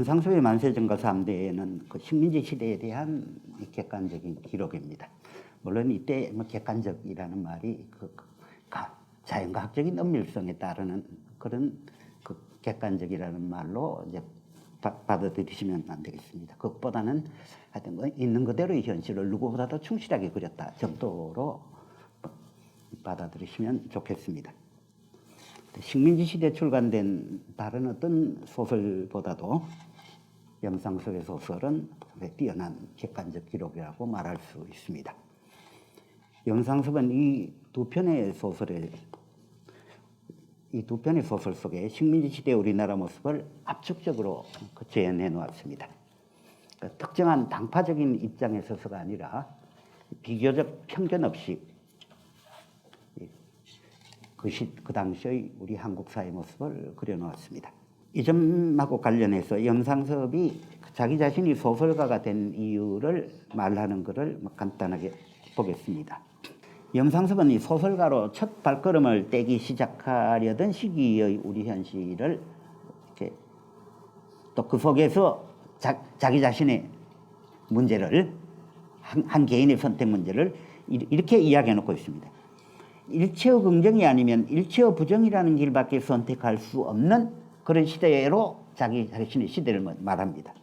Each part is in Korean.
염상섭의 만세전과 3대는 그 식민지 시대에 대한 객관적인 기록입니다. 물론 이때 뭐 객관적이라는 말이 자연과학적인 엄밀성에 따르는 그런 그 객관적이라는 말로 이제 받아들이시면 안 되겠습니다. 그것보다는 하여튼 뭐 있는 그대로의 현실을 누구보다도 충실하게 그렸다 정도로 받아들이시면 좋겠습니다. 식민지 시대에 출간된 다른 어떤 소설보다도 염상섭의 소설은 뛰어난 객관적 기록이라고 말할 수 있습니다. 염상섭은 이 두 편의 소설 속에 식민지 시대 우리나라 모습을 압축적으로 재현해 놓았습니다. 특정한 당파적인 입장에 서서가 아니라 비교적 편견 없이 그 당시의 우리 한국 사회 모습을 그려놓았습니다. 이 점하고 관련해서 염상섭이 자기 자신이 소설가가 된 이유를 말하는 것을 간단하게 보겠습니다. 염상섭은 이 소설가로 첫 발걸음을 떼기 시작하려던 시기의 우리 현실을 이렇게 또 그 속에서 자기 자신의 문제를 한 개인의 선택 문제를 이렇게 이야기해 놓고 있습니다. 일체의 긍정이 아니면 일체의 부정이라는 길밖에 선택할 수 없는 그런 시대로 자기 자신의 시대를 말합니다.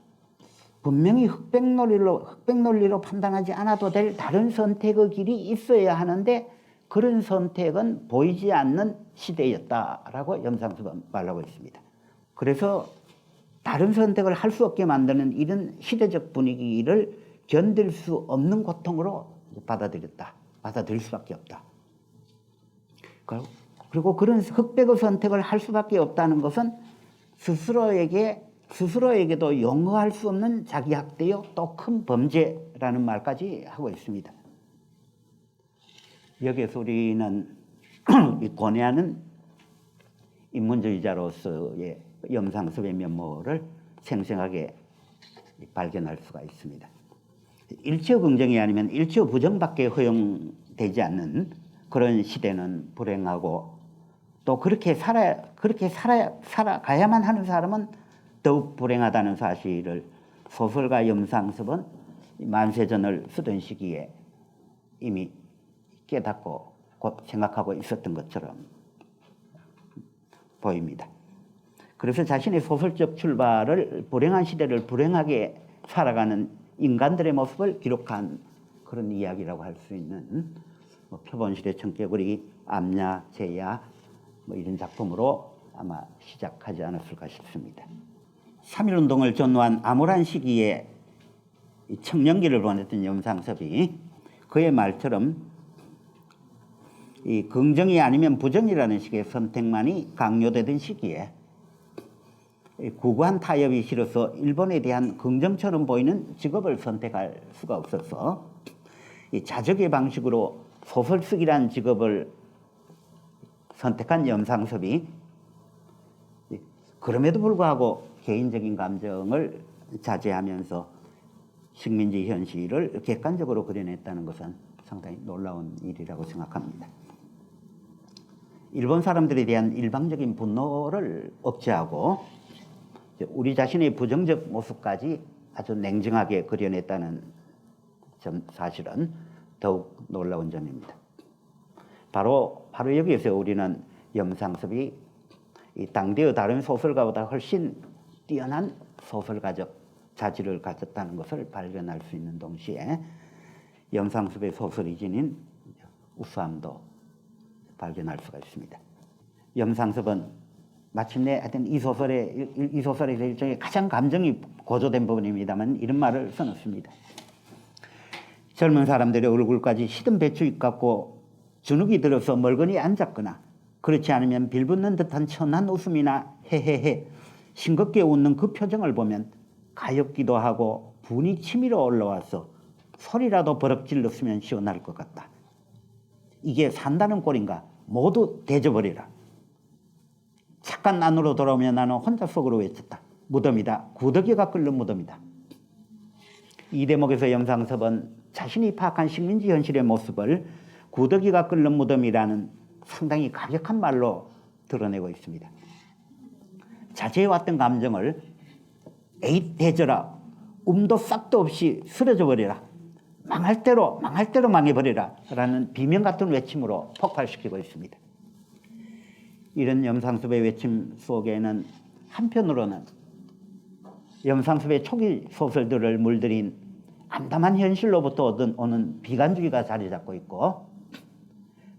분명히 흑백 논리로 판단하지 않아도 될 다른 선택의 길이 있어야 하는데 그런 선택은 보이지 않는 시대였다라고 염상섭은 말하고 있습니다. 그래서 다른 선택을 할 수 없게 만드는 이런 시대적 분위기를 견딜 수 없는 고통으로 받아들일 수밖에 없다. 그리고 그런 흑백의 선택을 할 수밖에 없다는 것은 스스로에게도 용서할 수 없는 자기 학대요 또 큰 범죄라는 말까지 하고 있습니다. 여기에서 우리는 고뇌하는 인문주의자로서의 염상섭의 면모를 생생하게 발견할 수가 있습니다. 일체의 긍정이 아니면 일체의 부정밖에 허용되지 않는 그런 시대는 불행하고 또 그렇게 살아가야만 하는 사람은 더욱 불행하다는 사실을 소설가 염상섭은 만세전을 쓰던 시기에 이미 깨닫고 생각하고 있었던 것처럼 보입니다. 그래서 자신의 소설적 출발을 불행한 시대를 불행하게 살아가는 인간들의 모습을 기록한 그런 이야기라고 할 수 있는 표본실의 청개구리, 암야, 제야 이런 작품으로 아마 시작하지 않았을까 싶습니다. 3.1운동을 전후한 암울한 시기에 청년기를 보냈던 염상섭이 그의 말처럼 이 긍정이 아니면 부정이라는 식의 선택만이 강요되던 시기에 구구한 타협이 싫어서 일본에 대한 긍정처럼 보이는 직업을 선택할 수가 없어서 이 자적의 방식으로 소설 쓰기란 직업을 선택한 염상섭이 그럼에도 불구하고 개인적인 감정을 자제하면서 식민지 현실을 객관적으로 그려냈다는 것은 상당히 놀라운 일이라고 생각합니다. 일본 사람들에 대한 일방적인 분노를 억제하고 우리 자신의 부정적 모습까지 아주 냉정하게 그려냈다는 사실은 더욱 놀라운 점입니다. 바로 여기에서 우리는 염상섭이 이 당대의 다른 소설가보다 훨씬 뛰어난 소설가적 자질을 가졌다는 것을 발견할 수 있는 동시에 염상섭의 소설이 지닌 우수함도 발견할 수가 있습니다. 염상섭은 마침내 하여튼 이 소설에서 일종의 가장 감정이 고조된 부분입니다만 이런 말을 써놓습니다. 젊은 사람들의 얼굴까지 시든 배추잎 같고 주눅이 들어서 멀거니 앉았거나 그렇지 않으면 빌붙는 듯한 천한 웃음이나 헤헤헤 싱겁게 웃는 그 표정을 보면 가엾기도 하고 분이 치밀어 올라와서 소리라도 버럭 질렀으면 시원할 것 같다. 이게 산다는 꼴인가? 모두 대져버리라. 잠깐 안으로 돌아오면 나는 혼자 속으로 외쳤다. 무덤이다. 구더기가 끓는 무덤이다. 이 대목에서 염상섭은 자신이 파악한 식민지 현실의 모습을 구더기가 끓는 무덤이라는 상당히 가격한 말로 드러내고 있습니다. 자제해왔던 감정을 에이 대저라 움도 싹도 없이 쓰러져 버리라 망할 대로 망해버리라 라는 비명 같은 외침으로 폭발시키고 있습니다. 이런 염상섭의 외침 속에는 한편으로는 염상섭의 초기 소설들을 물들인 암담한 현실로부터 오는 비관주의가 자리 잡고 있고,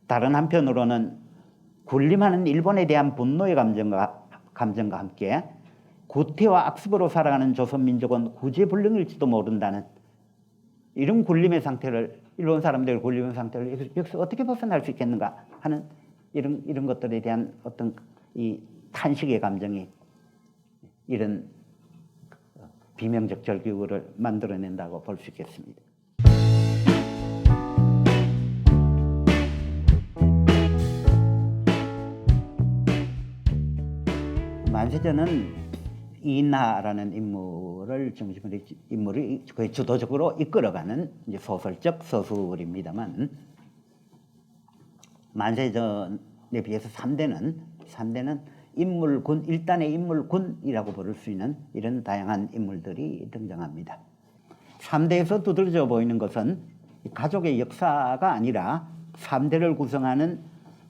다른 한편으로는 군림하는 일본에 대한 분노의 감정과 함께 구태와 악습으로 살아가는 조선민족은 구제불능일지도 모른다는 이런 군림의 상태를, 일본 사람들의 군림의 상태를 여기서 어떻게 벗어날 수 있겠는가 하는 이런 것들에 대한 어떤 이 탄식의 감정이 이런 비명적 절규를 만들어낸다고 볼 수 있겠습니다. 만세전은 이인하라는 인물을 중심으로 인물이 거의 주도적으로 이끌어가는 이제 소설적 서술입니다만, 만세전에 비해서 3대는 인물군, 일단의 인물군이라고 부를 수 있는 이런 다양한 인물들이 등장합니다. 3대에서 두드러져 보이는 것은 가족의 역사가 아니라 3대를 구성하는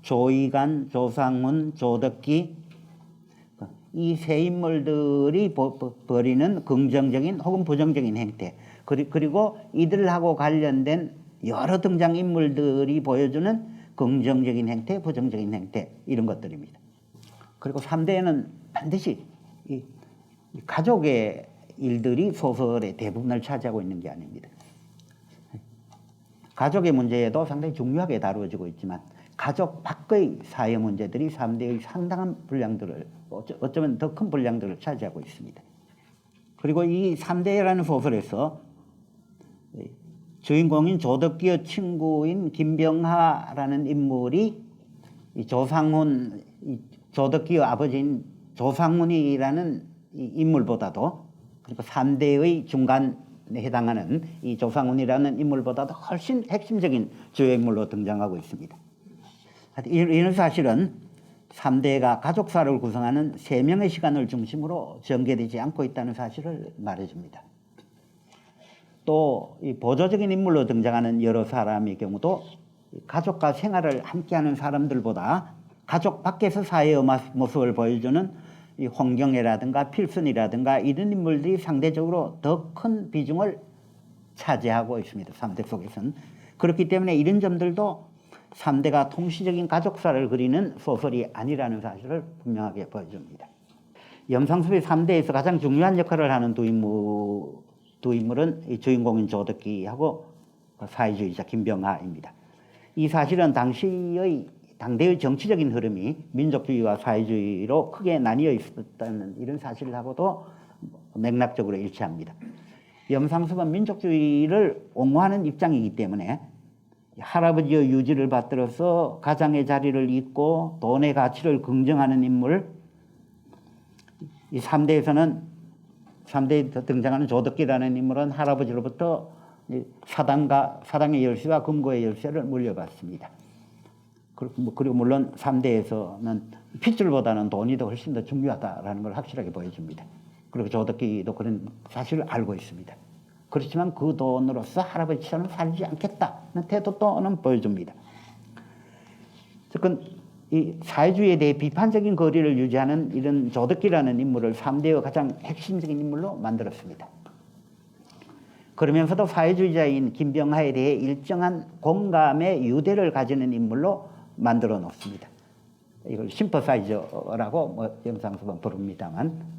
조이간, 조상훈, 조덕기, 이 세 인물들이 벌이는 긍정적인 혹은 부정적인 행태, 그리고 이들하고 관련된 여러 등장인물들이 보여주는 긍정적인 행태, 부정적인 행태, 이런 것들입니다. 그리고 3대에는 반드시 이 가족의 일들이 소설의 대부분을 차지하고 있는 게 아닙니다. 가족의 문제에도 상당히 중요하게 다루어지고 있지만 가족 밖의 사회 문제들이 3대의 상당한 분량들을, 어쩌면 더 큰 분량들을 차지하고 있습니다. 그리고 이 3대라는 소설에서 주인공인 조덕기의 친구인 김병하라는 인물이 이 조상훈, 조덕기의 아버지인 조상훈이라는 이 인물보다도, 그리고 3대의 중간에 해당하는 이 조상훈이라는 인물보다도 훨씬 핵심적인 주요 인물로 등장하고 있습니다. 이런 사실은 3대가 가족사를 구성하는 3명의 시간을 중심으로 전개되지 않고 있다는 사실을 말해줍니다. 또 이 보조적인 인물로 등장하는 여러 사람의 경우도 가족과 생활을 함께하는 사람들보다 가족 밖에서 사회의 모습을 보여주는 이 홍경애라든가 필순이라든가 이런 인물들이 상대적으로 더 큰 비중을 차지하고 있습니다. 3대 속에서는. 그렇기 때문에 이런 점들도 3대가 통시적인 가족사를 그리는 소설이 아니라는 사실을 분명하게 보여줍니다. 염상섭의 3대에서 가장 중요한 역할을 하는 두 인물은 이 주인공인 조덕기하고 사회주의자 김병하입니다. 이 사실은 당대의 정치적인 흐름이 민족주의와 사회주의로 크게 나뉘어 있었다는 이런 사실하고도 맥락적으로 일치합니다. 염상섭은 민족주의를 옹호하는 입장이기 때문에 할아버지의 유지를 받들어서 가장의 자리를 잇고 돈의 가치를 긍정하는 인물, 이 3대에서는 3대에 등장하는 조덕기라는 인물은 할아버지로부터 사당의 열쇠와 금고의 열쇠를 물려받습니다. 그리고 물론 3대에서는 핏줄보다는 돈이 더 훨씬 더 중요하다는 걸 확실하게 보여줍니다. 그리고 조덕기도 그런 사실을 알고 있습니다. 그렇지만 그 돈으로서 할아버지처럼 살지 않겠다는 태도는 보여줍니다. 즉, 이 사회주의에 대해 비판적인 거리를 유지하는 이런 조덕기라는 인물을 3대의 가장 핵심적인 인물로 만들었습니다. 그러면서도 사회주의자인 김병하에 대해 일정한 공감의 유대를 가지는 인물로 만들어 놓습니다. 이걸 심퍼사이저라고 염상섭은 부릅니다만,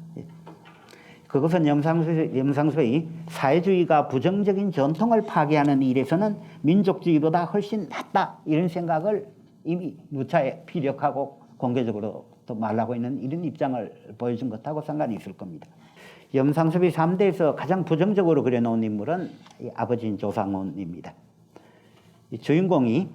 그것은 염상섭의 사회주의가 부정적인 전통을 파괴하는 일에서는 민족주의보다 훨씬 낫다, 이런 생각을 이미 누차에 피력하고 공개적으로 또 말하고 있는 이런 입장을 보여준 것하고 상관이 있을 겁니다. 염상섭이 3대에서 가장 부정적으로 그려놓은 인물은 이 아버지인 조상훈입니다. 이 주인공이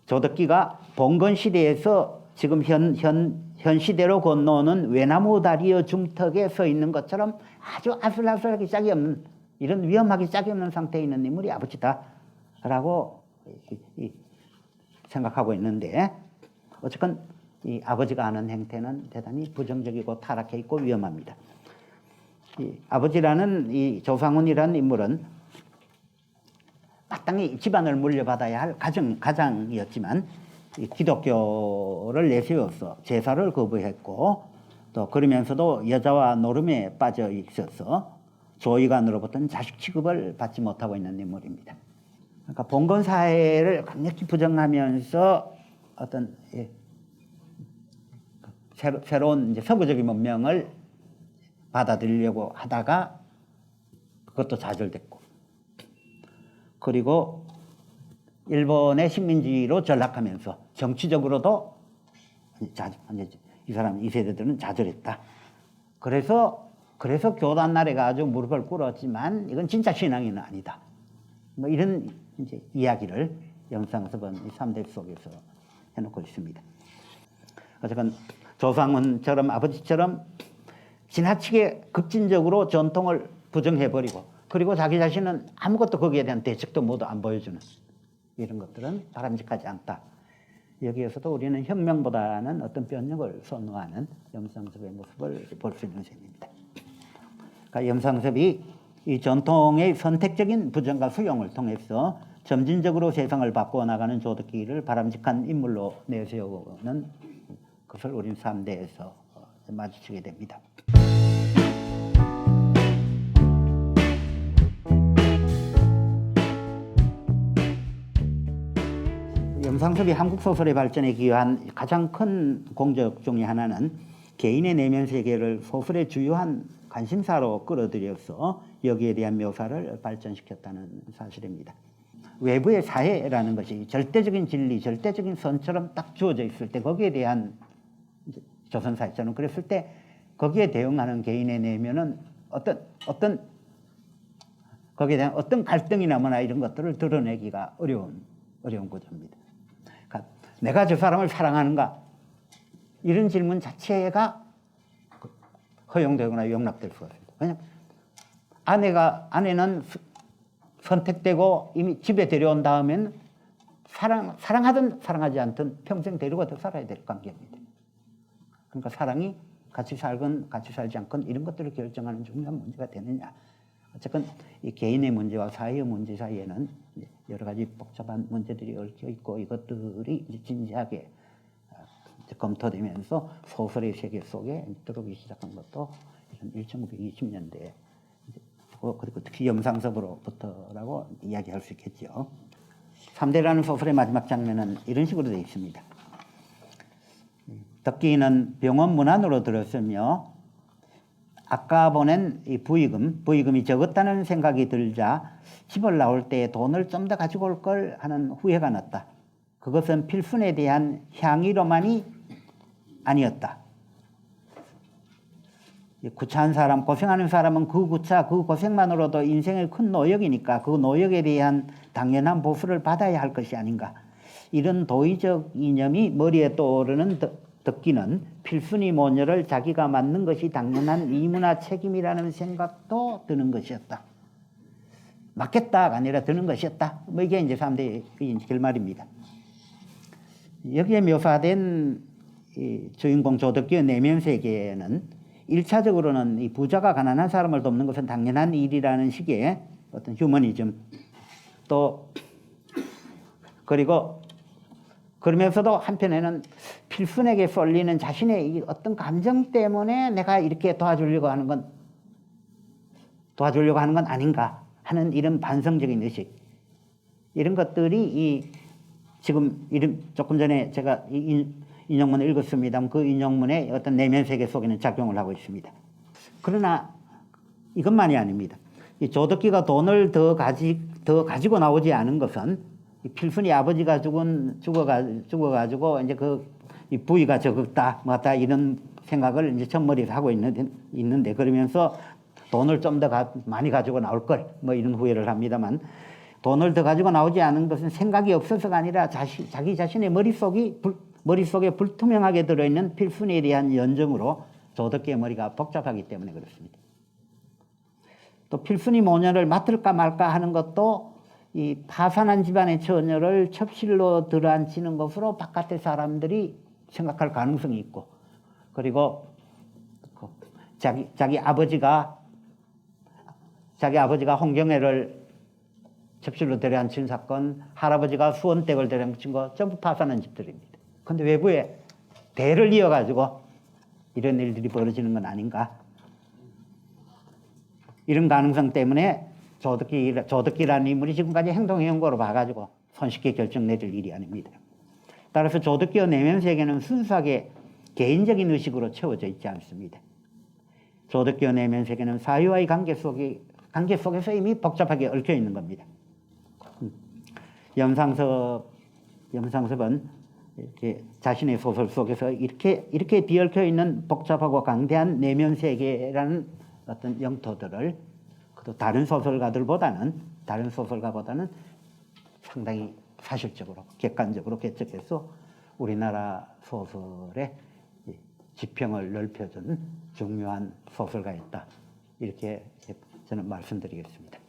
조덕기가 봉건 시대에서 지금 현 시대로 건너오는 외나무 다리의 중턱에 서 있는 것처럼 아주 아슬아슬하게 짝이 없는, 이런 위험하게 짝이 없는 상태에 있는 인물이 아버지다라고 생각하고 있는데, 어쨌건 이 아버지가 하는 행태는 대단히 부정적이고 타락해 있고 위험합니다. 이 아버지라는 이 조상훈이라는 인물은 마땅히 집안을 물려받아야 할 가장이었지만 이 기독교를 내세워서 제사를 거부했고 또 그러면서도 여자와 노름에 빠져 있어서 조위관으로부터는 자식 취급을 받지 못하고 있는 인물입니다. 그러니까 봉건 사회를 강력히 부정하면서 어떤 새로운 이제 서구적인 문명을 받아들이려고 하다가 그것도 좌절됐고, 그리고 일본의 식민지로 전락하면서 정치적으로도 이 사람 이 세대들은 좌절했다. 그래서 교단 나라가 아주 무릎을 꿇었지만 이건 진짜 신앙은 아니다. 뭐 이런 이제 이야기를 영상섭은 이 3대 속에서 해놓고 있습니다. 어쨌든 조상훈처럼 아버지처럼 지나치게 급진적으로 전통을 부정해버리고 그리고 자기 자신은 아무것도 거기에 대한 대책도 모두 안 보여주는 이런 것들은 바람직하지 않다. 여기에서도 우리는 혁명보다는 어떤 변혁을 선호하는 염상섭의 모습을 볼 수 있는 셈입니다. 그러니까 염상섭이 이 전통의 선택적인 부정과 수용을 통해서 점진적으로 세상을 바꾸어 나가는 조덕기를 바람직한 인물로 내세우는 것을 우리는 3대에서 마주치게 됩니다. 염상섭이 한국 소설의 발전에 기여한 가장 큰 공적 중의 하나는 개인의 내면 세계를 소설의 주요한 관심사로 끌어들여서 여기에 대한 묘사를 발전시켰다는 사실입니다. 외부의 사회라는 것이 절대적인 진리, 절대적인 선처럼 딱 주어져 있을 때 거기에 대한 조선사회처럼 그랬을 때 거기에 대응하는 개인의 내면은 어떤 거기에 대한 어떤 갈등이나 뭐나 이런 것들을 드러내기가 어려운 구조입니다. 그러니까 내가 저 사람을 사랑하는가? 이런 질문 자체가 허용되거나 용납될 수가 있습니다. 왜냐하면 아내는 선택되고 이미 집에 데려온 다음에는 사랑하든 사랑하지 않든 평생 데리고 살아야 될 관계입니다. 그러니까 사랑이 같이 살건 같이 살지 않건 이런 것들을 결정하는 중요한 문제가 되느냐. 어쨌든 이 개인의 문제와 사회의 문제 사이에는 여러 가지 복잡한 문제들이 얽혀 있고 이것들이 이제 진지하게 검토되면서 소설의 세계 속에 들어오기 시작한 것도 1920년대 그리고 특히 염상섭으로부터라고 이야기할 수 있겠죠. 3대라는 소설의 마지막 장면은 이런 식으로 되어 있습니다. 덕기는 병원 문 안으로 들었으며 아까 보낸 이 부의금이 적었다는 생각이 들자 집을 나올 때 돈을 좀 더 가지고 올 걸 하는 후회가 났다. 그것은 필순에 대한 향의로만이 아니었다. 구차한 사람, 고생하는 사람은 그 구차, 그 고생만으로도 인생의 큰 노역이니까 그 노역에 대한 당연한 보수를 받아야 할 것이 아닌가. 이런 도의적 이념이 머리에 떠오르는 덕기는 필순이 모녀를 자기가 맡는 것이 당연한 의무나 책임이라는 생각도 드는 것이었다. 맡겠다가 아니라 드는 것이었다. 뭐 이게 이제 3대의 결말입니다. 여기에 묘사된 이 주인공 조덕기의 내면 세계는 1차적으로는 이 부자가 가난한 사람을 돕는 것은 당연한 일이라는 식의 어떤 휴머니즘 또 그리고 그러면서도 한편에는 필순에게 쏠리는 자신의 이 어떤 감정 때문에 내가 이렇게 도와주려고 하는 건 아닌가 하는 이런 반성적인 의식 이런 것들이 지금 조금 전에 제가 인용문을 읽었습니다만 그 인용문의 어떤 내면 세계 속에는 작용을 하고 있습니다. 그러나 이것만이 아닙니다. 이 조덕기가 돈을 더 가지고 나오지 않은 것은 필순이 아버지가 죽어가지고 이제 이 부위가 적었다, 뭐다 이런 생각을 이제 첫머리에서 하고 있는데 그러면서 돈을 좀 더 많이 가지고 나올 걸 뭐 이런 후회를 합니다만 돈을 더 가지고 나오지 않은 것은 생각이 없어서가 아니라 자기 자신의 머릿속에 불투명하게 들어있는 필순에 대한 연정으로 조덕기의 머리가 복잡하기 때문에 그렇습니다. 또 필순이 모녀를 맡을까 말까 하는 것도 이 파산한 집안의 처녀를 첩실로 들어앉히는 것으로 바깥의 사람들이 생각할 가능성이 있고 그리고 자기 아버지가 자기 아버지가 홍경애를 첩실로 데려앉힌 사건, 할아버지가 수원댁을 데려앉힌 거 전부 파산한 집들입니다. 그런데 외부에 대를 이어가지고 이런 일들이 벌어지는 건 아닌가? 이런 가능성 때문에 조덕기라는 인물이 지금까지 행동해온 거로 봐가지고 손쉽게 결정 내릴 일이 아닙니다. 따라서 조덕기의 내면 세계는 순수하게 개인적인 의식으로 채워져 있지 않습니다. 조덕기의 내면 세계는 사회와의 관계 속에서 이미 복잡하게 얽혀 있는 겁니다. 염상섭은 이렇게 자신의 소설 속에서 이렇게 뒤얽혀 있는 복잡하고 강대한 내면 세계라는 어떤 영토들을 다른 소설가보다는 상당히 사실적으로 객관적으로 개척해서 우리나라 소설의 지평을 넓혀준 중요한 소설가였다. 이렇게 저는 말씀드리겠습니다.